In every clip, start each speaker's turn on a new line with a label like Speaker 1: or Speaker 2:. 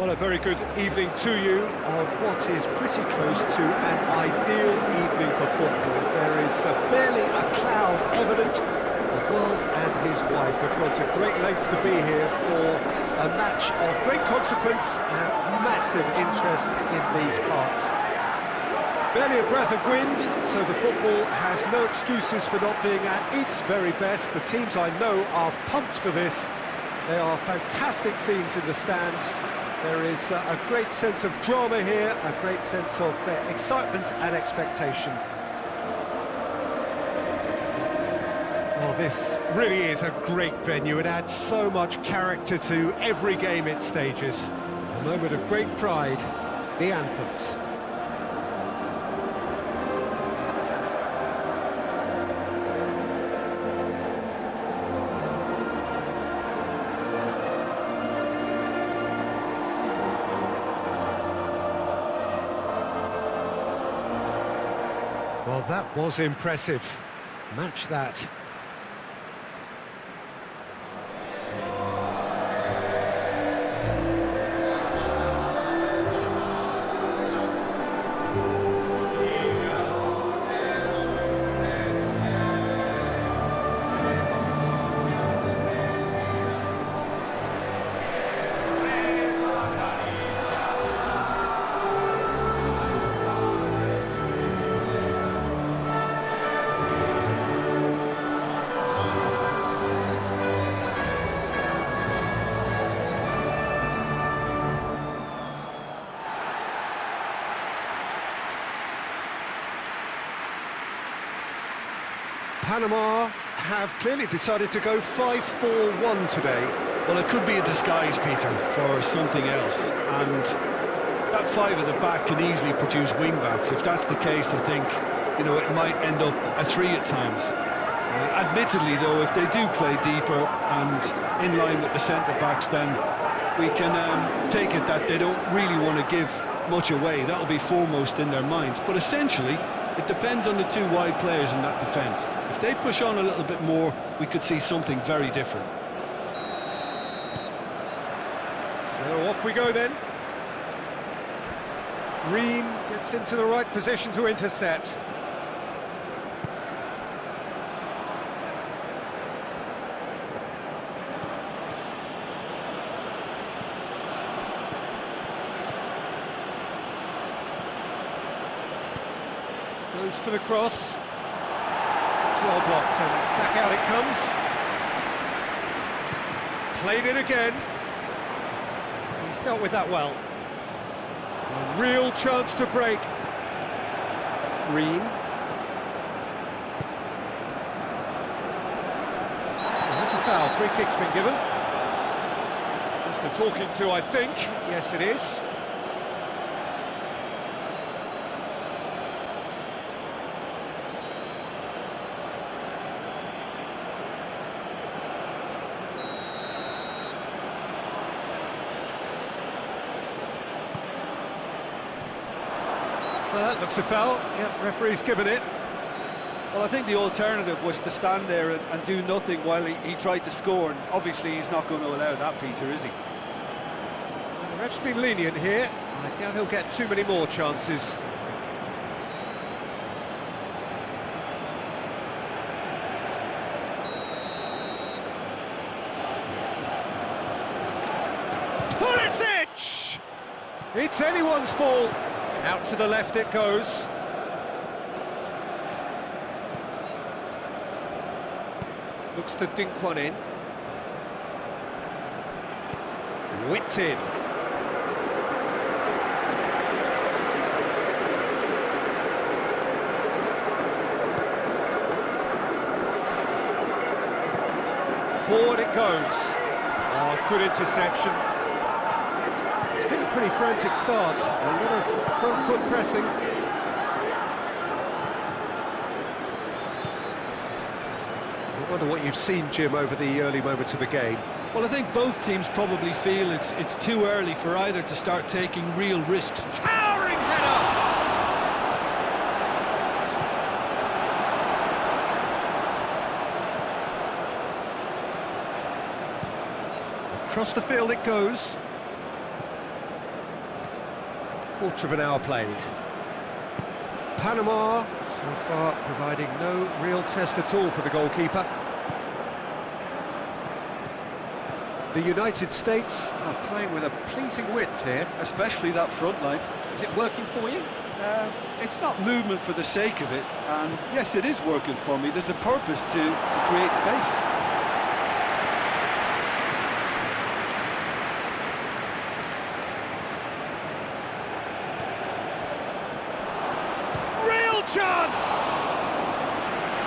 Speaker 1: Well, a very good evening to you on what is pretty close to an ideal evening for football. There is barely a cloud evident. The world and his wife have gone to great lengths to be here for a match of great consequence and massive interest in these parts. Barely a breath of wind, so the football has no excuses for not being at its very best. The teams I know are pumped for this. There are fantastic scenes in the stands. There is a great sense of drama here, a great sense of excitement and expectation. Well, this really is a great venue. It adds so much character to every game it stages. A moment of great pride, the anthems. Well, that was impressive. Match that. Panama have clearly decided to go 5-4-1 today.
Speaker 2: Well, it could be a disguise, Peter, for something else, and that five at the back can easily produce wing-backs. If that's the case, I think, it might end up a three at times. Admittedly, though, if they do play deeper and in line with the centre-backs, then we can take it that they don't really want to give much away. That'll be foremost in their minds. But essentially, it depends on the two wide players in that defence. If they push on a little bit more, we could see something very different.
Speaker 1: So off we go then. Ream gets into the right position to intercept. Goes for the cross. It's well blocked and back out it comes. Played it again. He's dealt with that well. A real chance to break. Ream. That's a foul. Free kick's been given. Just a talking to, I think. Yes, it is. That looks a foul. Yep, referee's given it.
Speaker 2: Well, I think the alternative was to stand there and do nothing while he tried to score, and obviously he's not going to allow that, Peter, is he?
Speaker 1: The ref's been lenient here. I doubt he'll get too many more chances. Pulisic! It's anyone's ball. Out to the left it goes. Looks to dink one in. Whipped in. Forward it goes. Oh, good interception. It's been a pretty frantic start, a lot of front foot pressing. I wonder what you've seen, Jim, over the early moments of the game.
Speaker 2: Well, I think both teams probably feel it's too early for either to start taking real risks.
Speaker 1: Towering header! Across the field it goes. Quarter of an hour played. Panama, so far, providing no real test at all for the goalkeeper. The United States are playing with a pleasing width here.
Speaker 2: Especially that front line.
Speaker 1: Is it working for you?
Speaker 2: It's not movement for the sake of it, and yes, it is working for me. There's a purpose to create space.
Speaker 1: Real chance!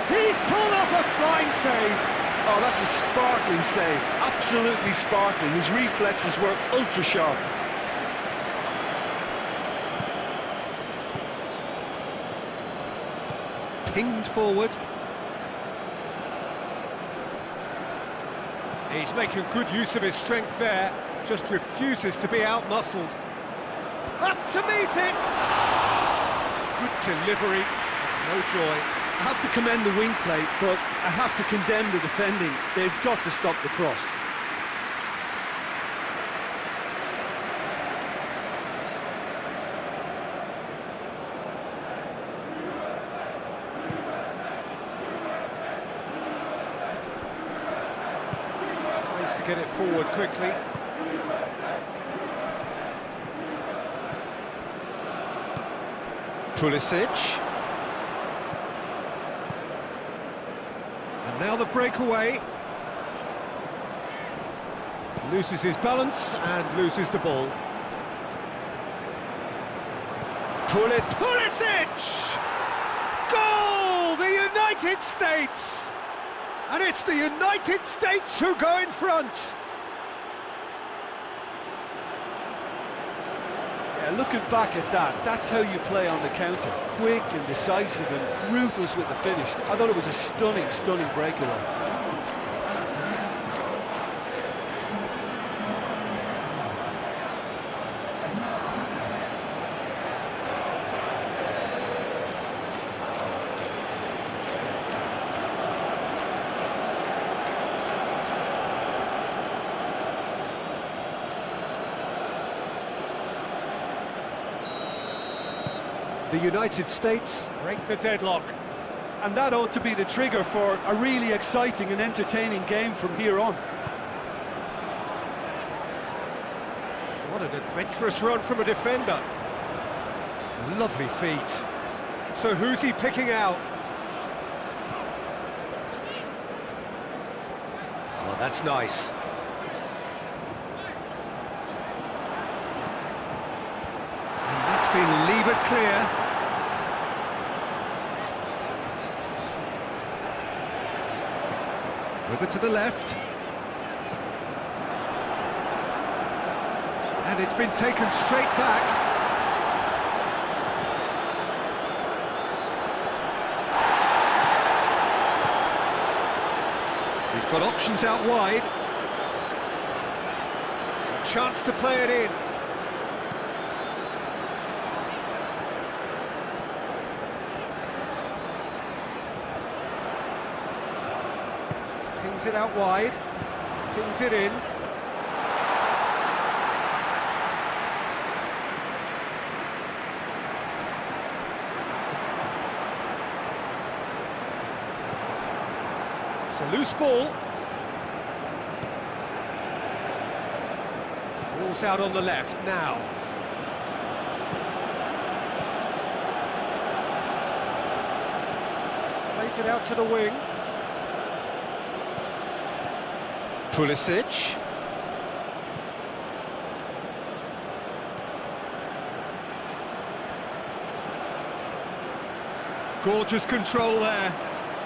Speaker 1: He's pulled off a fine save.
Speaker 2: Oh, that's a sparkling save. Absolutely sparkling. His reflexes were ultra sharp.
Speaker 1: Pinged forward. He's making good use of his strength there, just refuses to be out-muscled. Up to meet it! Good delivery, no joy.
Speaker 2: I have to commend the wing play, but I have to condemn the defending. They've got to stop the cross.
Speaker 1: Tries to get it forward quickly. Pulisic. And now the breakaway. Loses his balance and loses the ball. Pulisic! Goal! The United States! And it's the United States who go in front.
Speaker 2: Yeah, looking back at that, that's how you play on the counter. Quick and decisive and ruthless with the finish. I thought it was a stunning, stunning breakaway.
Speaker 1: The United States break the deadlock.
Speaker 2: And that ought to be the trigger for a really exciting and entertaining game from here on.
Speaker 1: What an adventurous run from a defender. Lovely feet. So who's he picking out? Oh, that's nice. And that's been levered clear. Over to the left. And it's been taken straight back. He's got options out wide. A chance to play it in. Tings it out wide. Tings it in. It's a loose ball. Ball's out on the left now. Plays it out to the wing. Pulisic. Gorgeous control there.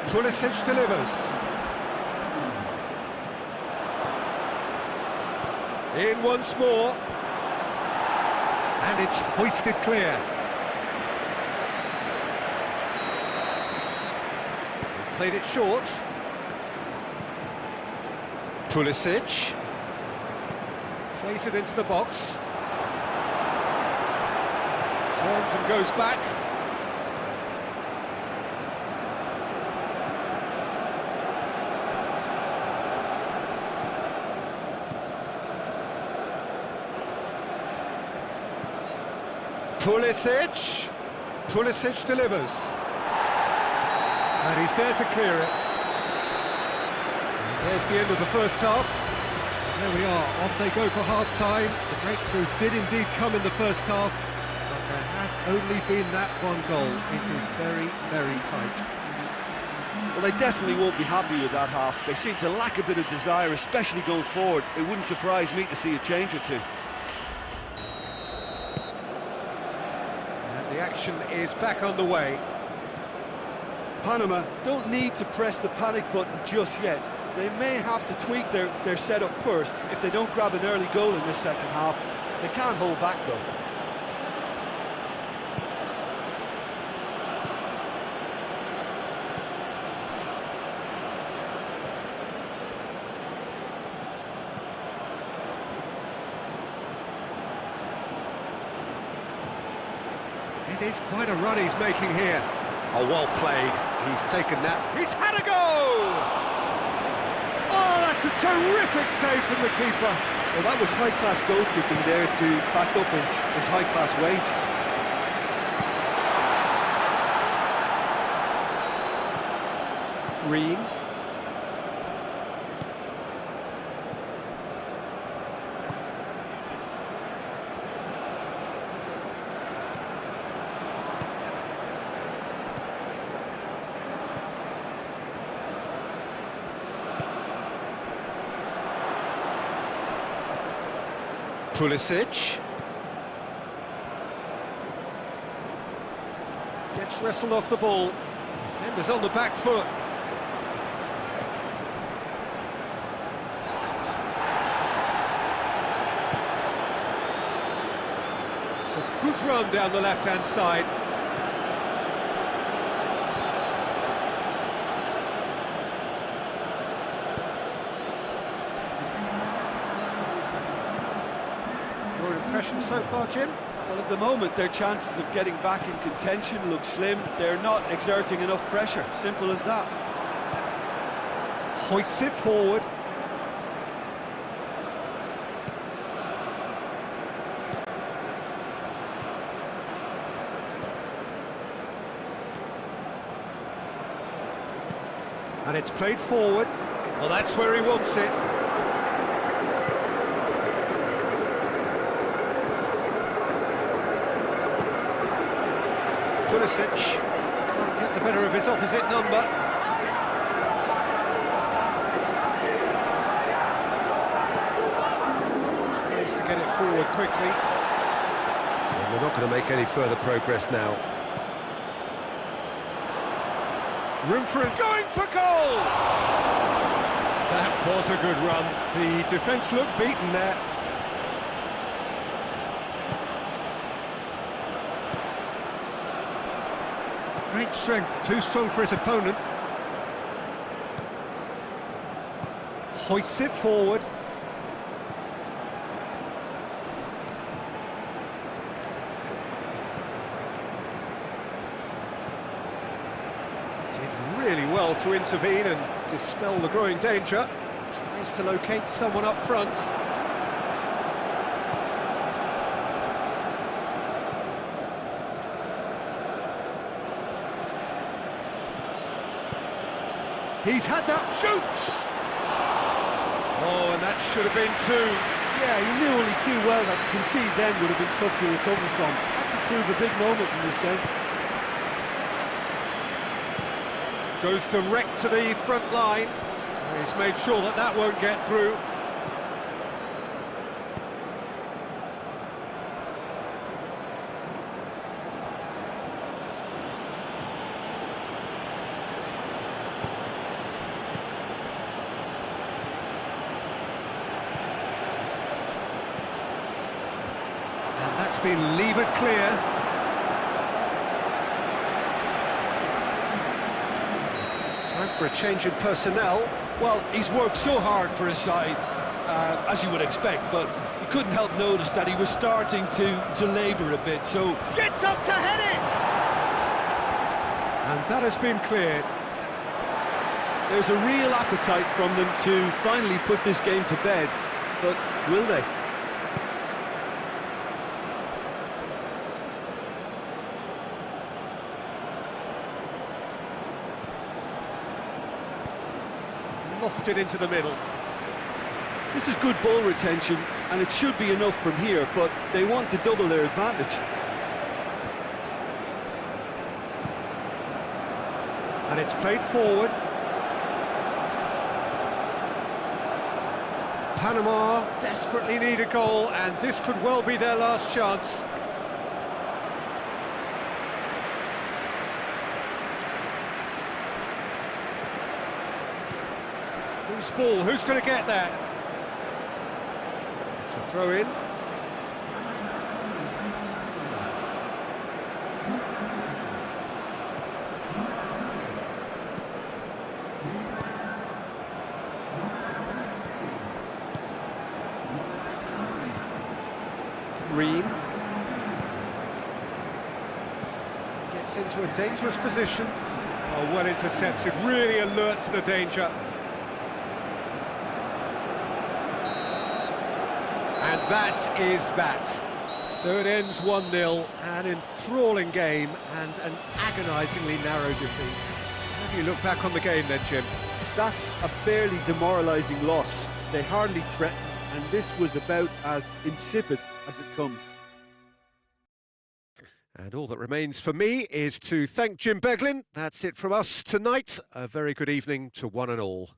Speaker 1: Pulisic delivers. In once more. And it's hoisted clear. They've played it short. Pulisic. Plays it into the box. Turns and goes back. Pulisic. Pulisic delivers. And he's there to clear it. And there's the end of the first half. There we are, off they go for half-time. The breakthrough did indeed come in the first half, but there has only been that one goal. It is very, very tight.
Speaker 3: Well, they definitely won't be happy with that half. They seem to lack a bit of desire, especially going forward. It wouldn't surprise me to see a change or two.
Speaker 1: And the action is back underway.
Speaker 2: Panama don't need to press the panic button just yet. They may have to tweak their setup first. If they don't grab an early goal in this second half, they can't hold back though.
Speaker 1: It is quite a run he's making here. Oh, well played. He's taken that. He's had a go! Oh, that's a terrific save from the keeper.
Speaker 2: Well, that was high-class goalkeeping there to back up his high-class wage.
Speaker 1: Ream. Pulisic. Gets wrestled off the ball. Defender's on the back foot. It's a good run down the left-hand side. Your impression so far, Jim?
Speaker 3: Well, at the moment, their chances of getting back in contention look slim. They're not exerting enough pressure. Simple as that.
Speaker 1: Hoists it forward. And it's played forward. Well, that's where he wants it. Pulisic can't get the better of his opposite number. Tries to get it forward quickly. And we're not going to make any further progress now. Room for his going for goal! That was a good run. The defence looked beaten there. Great strength, too strong for his opponent. Hoists it forward. Did really well to intervene and dispel the growing danger. Tries to locate someone up front. He's had that, shoots! Oh, and that should have been two.
Speaker 2: Yeah, he knew only too well that to concede then would have been tough to recover from. That could prove a big moment in this game.
Speaker 1: Goes direct to the front line. He's made sure that that won't get through. That's been levered clear. Time for a change in personnel.
Speaker 2: Well, he's worked so hard for his side, as you would expect, but you couldn't help notice that he was starting to labour a bit, so...
Speaker 1: Gets up to head it! And that has been cleared.
Speaker 2: There's a real appetite from them to finally put this game to bed, but will they?
Speaker 1: lofted into the middle.
Speaker 2: This is good ball retention, and it should be enough from here, but they want to double their advantage.
Speaker 1: And it's played forward. Panama desperately need a goal, and this could well be their last chance. Loose ball, who's going to get that? It's a throw in. Ream gets into a dangerous position. Oh, well intercepted, really alert to the danger. And that is that. So it ends 1-0, an enthralling game and an agonisingly narrow defeat. How do you look back on the game then, Jim?
Speaker 2: That's a fairly demoralising loss. They hardly threatened, and this was about as insipid as it comes.
Speaker 1: And all that remains for me is to thank Jim Beglin. That's it from us tonight. A very good evening to one and all.